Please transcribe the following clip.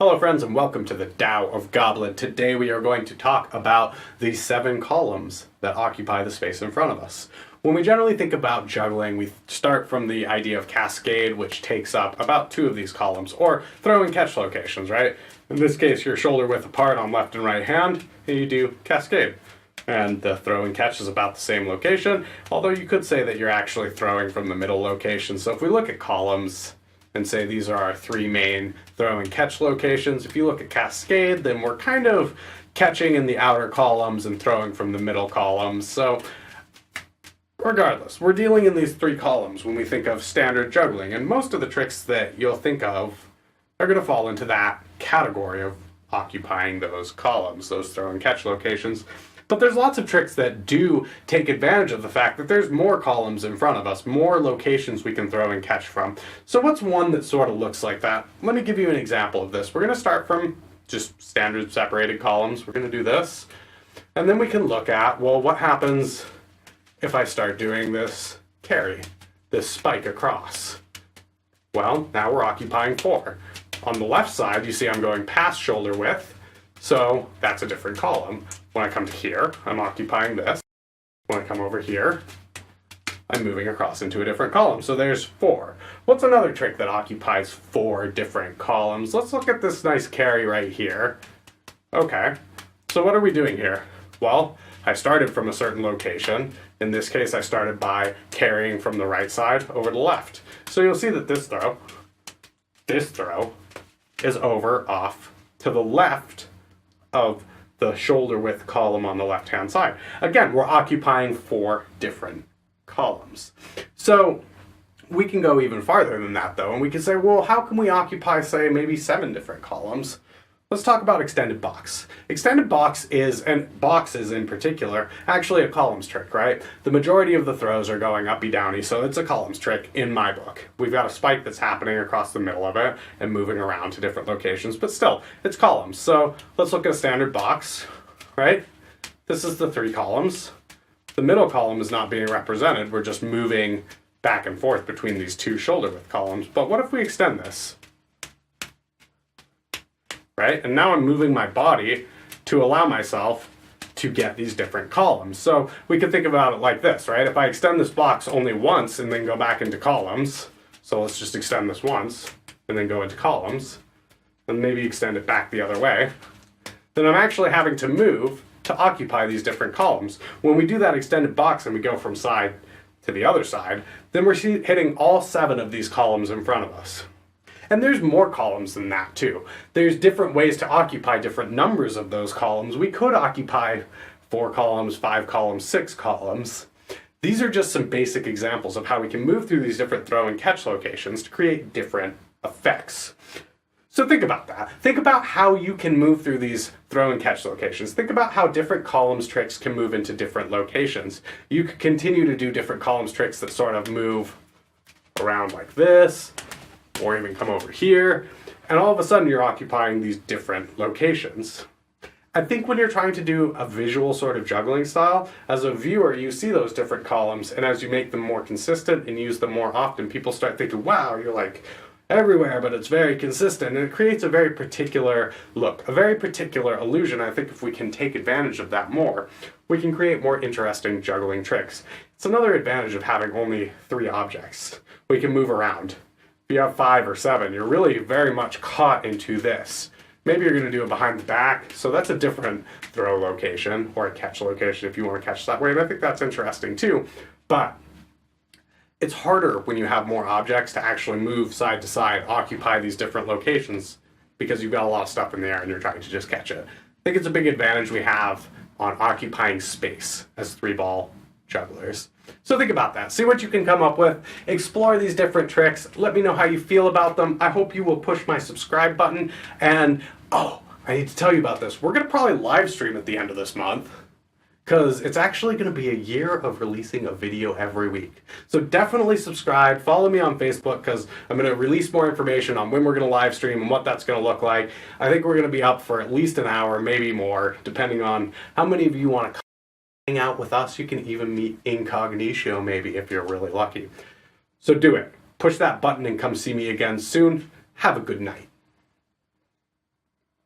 Hello friends and welcome to the Tao of Goblin. Today we are going to talk about the 7 columns that occupy the space in front of us. When we generally think about juggling, we start from the idea of cascade, which takes up about 2 of these columns, or throw and catch locations, right? In this case, your shoulder width apart on left and right hand, and you do cascade. And the throw and catch is about the same location, although you could say that you're actually throwing from the middle location. So if we look at columns, and say these are our 3 main throw and catch locations. If you look at cascade, then we're kind of catching in the outer columns and throwing from the middle columns. So regardless, we're dealing in these 3 columns when we think of standard juggling, and most of the tricks that you'll think of are going to fall into that category of occupying those columns, those throw and catch locations. But there's lots of tricks that do take advantage of the fact that there's more columns in front of us, more locations we can throw and catch from. So what's one that sort of looks like that? Let me give you an example of this. We're going to start from just standard separated columns. We're going to do this. And then we can look at, well, what happens if I start doing this carry, this spike across? Well, now we're occupying 4. On the left side, you see I'm going past shoulder width. So that's a different column. When I come to here, I'm occupying this. When I come over here, I'm moving across into a different column. So there's 4. What's another trick that occupies 4 different columns? Let's look at this nice carry right here. Okay, so what are we doing here? Well, I started from a certain location. In this case, I started by carrying from the right side over the left. So you'll see that this throw is over off to the left of the shoulder width column on the left hand side. Again, we're occupying 4 different columns. So we can go even farther than that though, and we can say, well, how can we occupy, say, maybe 7 different columns? Let's talk about extended box. Extended box is, and boxes in particular, actually a columns trick, right? The majority of the throws are going uppy downy, so it's a columns trick in my book. We've got a spike that's happening across the middle of it and moving around to different locations, but still, it's columns. So let's look at a standard box, right? This is the 3 columns. The middle column is not being represented. We're just moving back and forth between these 2 shoulder width columns. But what if we extend this? Right? And now I'm moving my body to allow myself to get these different columns. So we can think about it like this, right? If I extend this box only once and then go back into columns, so let's just extend this once and then go into columns, and maybe extend it back the other way, then I'm actually having to move to occupy these different columns. When we do that extended box and we go from side to the other side, then we're hitting all 7 of these columns in front of us. And there's more columns than that too. There's different ways to occupy different numbers of those columns. We could occupy 4 columns, 5 columns, 6 columns. These are just some basic examples of how we can move through these different throw and catch locations to create different effects. So think about that. Think about how you can move through these throw and catch locations. Think about how different columns tricks can move into different locations. You could continue to do different columns tricks that sort of move around like this, or even come over here, and all of a sudden you're occupying these different locations. I think when you're trying to do a visual sort of juggling style, as a viewer, you see those different columns, and as you make them more consistent and use them more often, people start thinking, wow, you're like everywhere, but it's very consistent, and it creates a very particular look, a very particular illusion. I think if we can take advantage of that more, we can create more interesting juggling tricks. It's another advantage of having only 3 objects. We can move around. If you have 5 or 7, you're really very much caught into this. Maybe you're going to do it behind the back, so that's a different throw location, or a catch location if you want to catch that way, and I think that's interesting too. But it's harder when you have more objects to actually move side to side, occupy these different locations, because you've got a lot of stuff in the air and you're trying to just catch it. I think it's a big advantage we have on occupying space as 3-ball jugglers. So think about that. See what you can come up with. Explore these different tricks. Let me know how you feel about them. I hope you will push my subscribe button. And, oh, I need to tell you about this. We're going to probably live stream at the end of this month, because it's actually going to be a year of releasing a video every week. So definitely subscribe. Follow me on Facebook, because I'm going to release more information on when we're going to live stream and what that's going to look like. I think we're going to be up for at least an hour, maybe more, depending on how many of you want to hang out with us. You can even meet incognito maybe if you're really lucky. So do it. Push that button and come see me again soon. Have a good night.